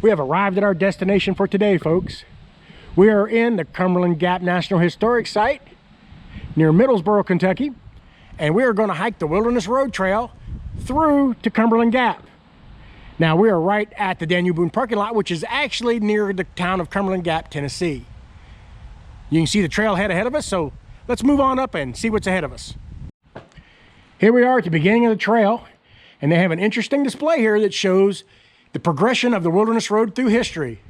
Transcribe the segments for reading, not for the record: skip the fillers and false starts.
We have arrived at our destination for today, folks. We are in the Cumberland Gap National Historic Site near Middlesboro, Kentucky, and we are going to hike the Wilderness Road Trail through to Cumberland Gap. Now, we are right at the Daniel Boone parking lot, which is actually near the town of Cumberland Gap, Tennessee. You can see the trailhead ahead of us, so let's move on up and see what's ahead of us. Here we are at the beginning of the trail, and they have an interesting display here that shows the progression of the Wilderness Road through history.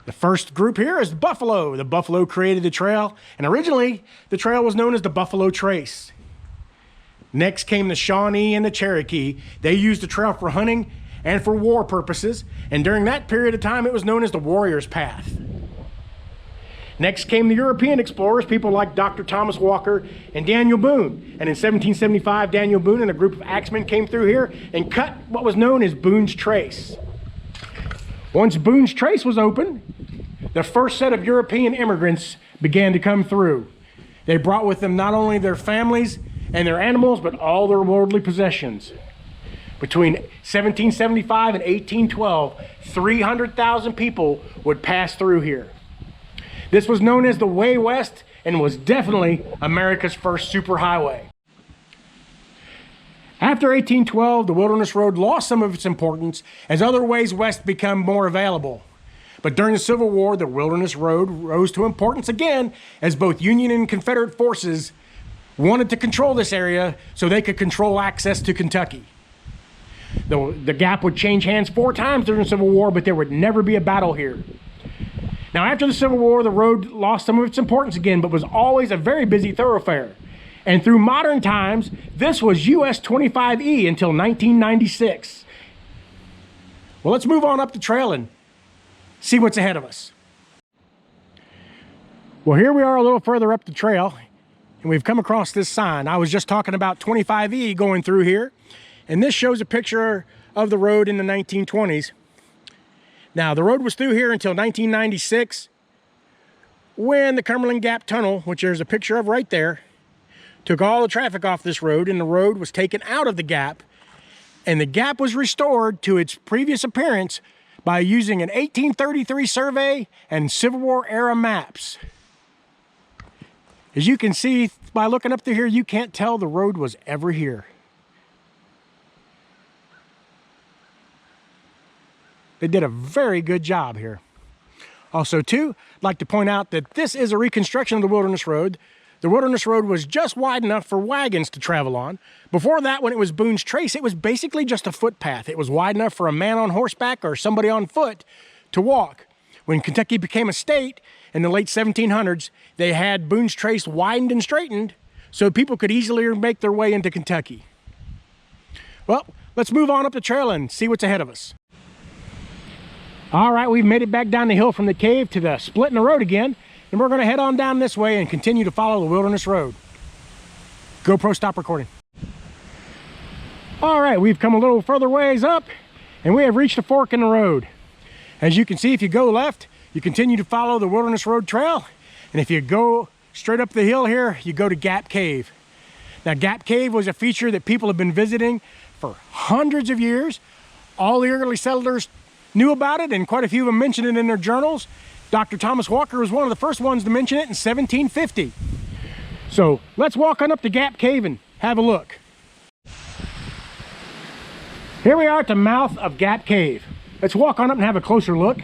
The first group here is buffalo. The buffalo created the trail, and originally the trail was known as the Buffalo Trace. Next came the Shawnee and the Cherokee. They used the trail for hunting and for war purposes, and during that period of time it was known as the Warrior's Path. Next came the European explorers, people like Dr. Thomas Walker and Daniel Boone. And in 1775, Daniel Boone and a group of axemen came through here and cut what was known as Boone's Trace. Once Boone's Trace was open, the first set of European immigrants began to come through. They brought with them not only their families and their animals, but all their worldly possessions. Between 1775 and 1812, 300,000 people would pass through here. This was known as the Way West and was definitely America's first superhighway. After 1812, the Wilderness Road lost some of its importance as other ways west became more available. But during the Civil War, the Wilderness Road rose to importance again as both Union and Confederate forces wanted to control this area so they could control access to Kentucky. The gap would change hands 4 times during the Civil War, but there would never be a battle here. Now, after the Civil War, the road lost some of its importance again, but was always a very busy thoroughfare. And through modern times, this was US 25E until 1996. Well, let's move on up the trail and see what's ahead of us. Well, here we are a little further up the trail, and we've come across this sign. I was just talking about 25E going through here, and this shows a picture of the road in the 1920s. Now, the road was through here until 1996, when the Cumberland Gap Tunnel, which there's a picture of right there, took all the traffic off this road, and the road was taken out of the gap, and the gap was restored to its previous appearance by using an 1833 survey and Civil War era maps. As you can see by looking up through here, you can't tell the road was ever here. They did a very good job here. Also, too, I'd like to point out that this is a reconstruction of the Wilderness Road. The Wilderness Road was just wide enough for wagons to travel on. Before that, when it was Boone's Trace, it was basically just a footpath. It was wide enough for a man on horseback or somebody on foot to walk. When Kentucky became a state in the late 1700s, they had Boone's Trace widened and straightened so people could easily make their way into Kentucky. Well, let's move on up the trail and see what's ahead of us. All right, we've made it back down the hill from the cave to the split in the road again, and we're going to head on down this way and continue to follow the Wilderness Road. GoPro, stop recording. All right, we've come a little further ways up, and we have reached a fork in the road. As you can see, if you go left, you continue to follow the Wilderness Road Trail, and if you go straight up the hill here, you go to Gap Cave. Now, Gap Cave was a feature that people have been visiting for hundreds of years. All the early settlers knew about it, and quite a few of them mentioned it in their journals. Dr. Thomas Walker was one of the first ones to mention it in 1750. So let's walk on up to Gap Cave and have a look. Here we are at the mouth of Gap Cave. Let's walk on up and have a closer look.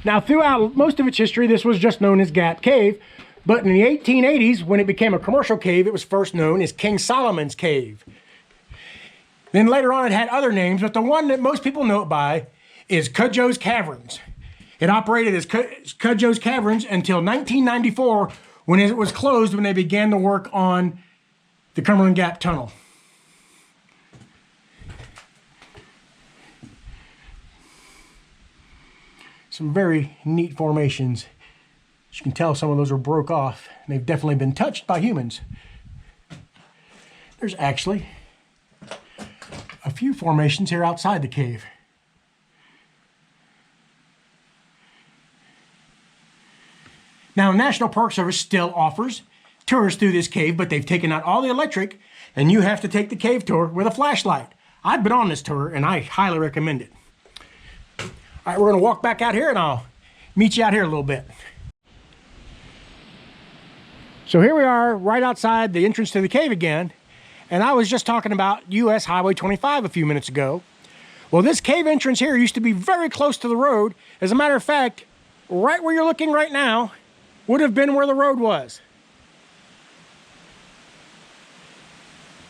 Now, throughout most of its history, this was just known as Gap Cave, but in the 1880s, when it became a commercial cave, it was first known as King Solomon's Cave. Then later on, it had other names, but the one that most people know it by is Cudjoe's Caverns. It operated as Cudjoe's Caverns until 1994, when it was closed when they began to work on the Cumberland Gap Tunnel. Some very neat formations. As you can tell, some of those are broke off, and they've definitely been touched by humans. There's actually a few formations here outside the cave. Now, the National Park Service still offers tours through this cave, but they've taken out all the electric, and you have to take the cave tour with a flashlight. I've been on this tour, and I highly recommend it. All right, we're gonna walk back out here and I'll meet you out here a little bit. So here we are right outside the entrance to the cave again. And I was just talking about US Highway 25 a few minutes ago. Well, this cave entrance here used to be very close to the road. As a matter of fact, right where you're looking right now would have been where the road was.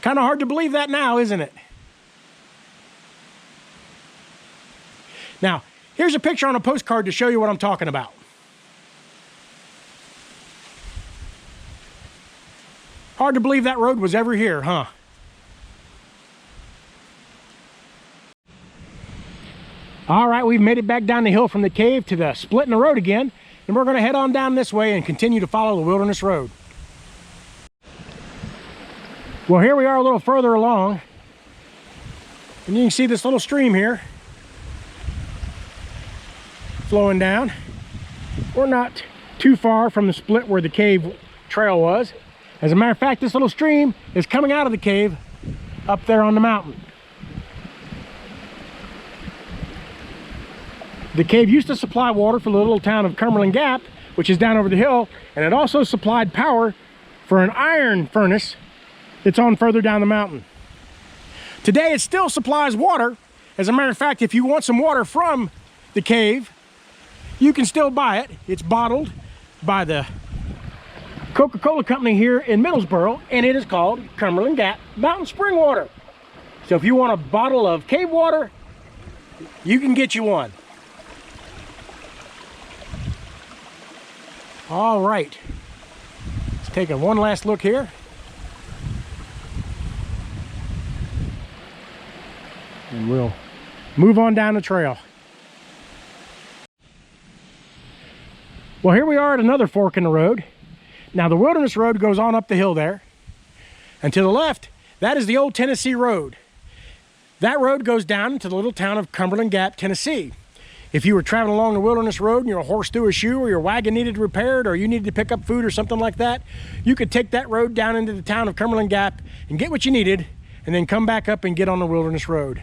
Kind of hard to believe that now, isn't it? Now, here's a picture on a postcard to show you what I'm talking about. Hard to believe that road was ever here, huh? All right, we've made it back down the hill from the cave to the split in the road again, and we're going to head on down this way and continue to follow the wilderness road. Well, here we are a little further along, and you can see this little stream here flowing down. We're not too far from the split where the cave trail was. As a matter of fact, this little stream is coming out of the cave up there on the mountain. The cave used to supply water for the little town of Cumberland Gap, which is down over the hill, and it also supplied power for an iron furnace that's on further down the mountain. Today it still supplies water. As a matter of fact, if you want some water from the cave, you can still buy it. It's bottled by the Coca-Cola company here in Middlesboro, and it is called Cumberland Gap Mountain Spring Water. So if you want a bottle of cave water, you can get you one. All right, let's take one last look here. And we'll move on down the trail. Well, here we are at another fork in the road. Now the wilderness road goes on up the hill there. And to the left, that is the old Tennessee road. That road goes down to the little town of Cumberland Gap, Tennessee. If you were traveling along the wilderness road and your horse threw a shoe, or your wagon needed repaired, or you needed to pick up food or something like that, you could take that road down into the town of Cumberland Gap and get what you needed, and then come back up and get on the wilderness road.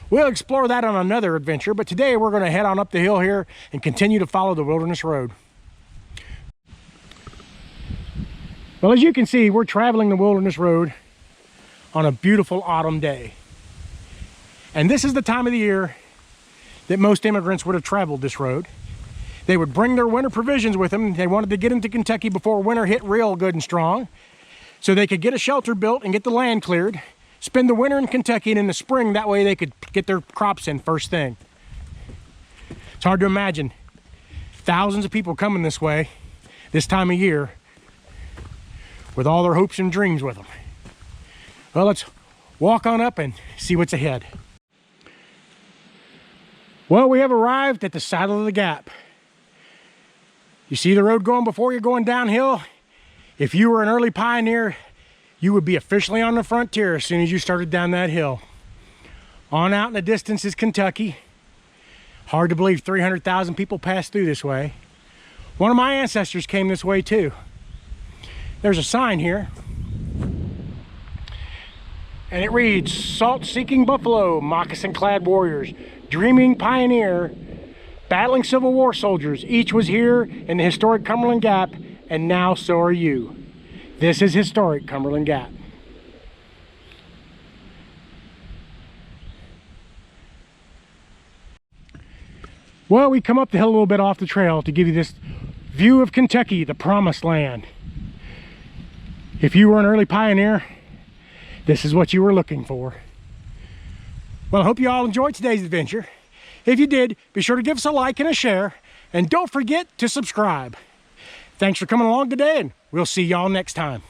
We'll explore that on another adventure, but today we're going to head on up the hill here and continue to follow the wilderness road. Well, as you can see, we're traveling the wilderness road on a beautiful autumn day. And this is the time of the year that most immigrants would have traveled this road. They would bring their winter provisions with them. They wanted to get into Kentucky before winter hit real good and strong, so they could get a shelter built and get the land cleared, spend the winter in Kentucky, and in the spring, that way they could get their crops in first thing. It's hard to imagine thousands of people coming this way this time of year with all their hopes and dreams with them. Well, let's walk on up and see what's ahead. Well, we have arrived at the saddle of the gap. You see the road going before you going downhill? If you were an early pioneer, you would be officially on the frontier as soon as you started down that hill. On out in the distance is Kentucky. Hard to believe 300,000 people passed through this way. One of my ancestors came this way too. There's a sign here, and it reads, "Salt-seeking buffalo, moccasin-clad warriors, dreaming pioneer, battling Civil War soldiers. Each was here in the historic Cumberland Gap, and now so are you. This is historic Cumberland Gap." Well, we come up the hill a little bit off the trail to give you this view of Kentucky, the promised land. If you were an early pioneer, this is what you were looking for. Well, I hope you all enjoyed today's adventure. If you did, be sure to give us a like and a share, and don't forget to subscribe. Thanks for coming along today, and we'll see y'all next time.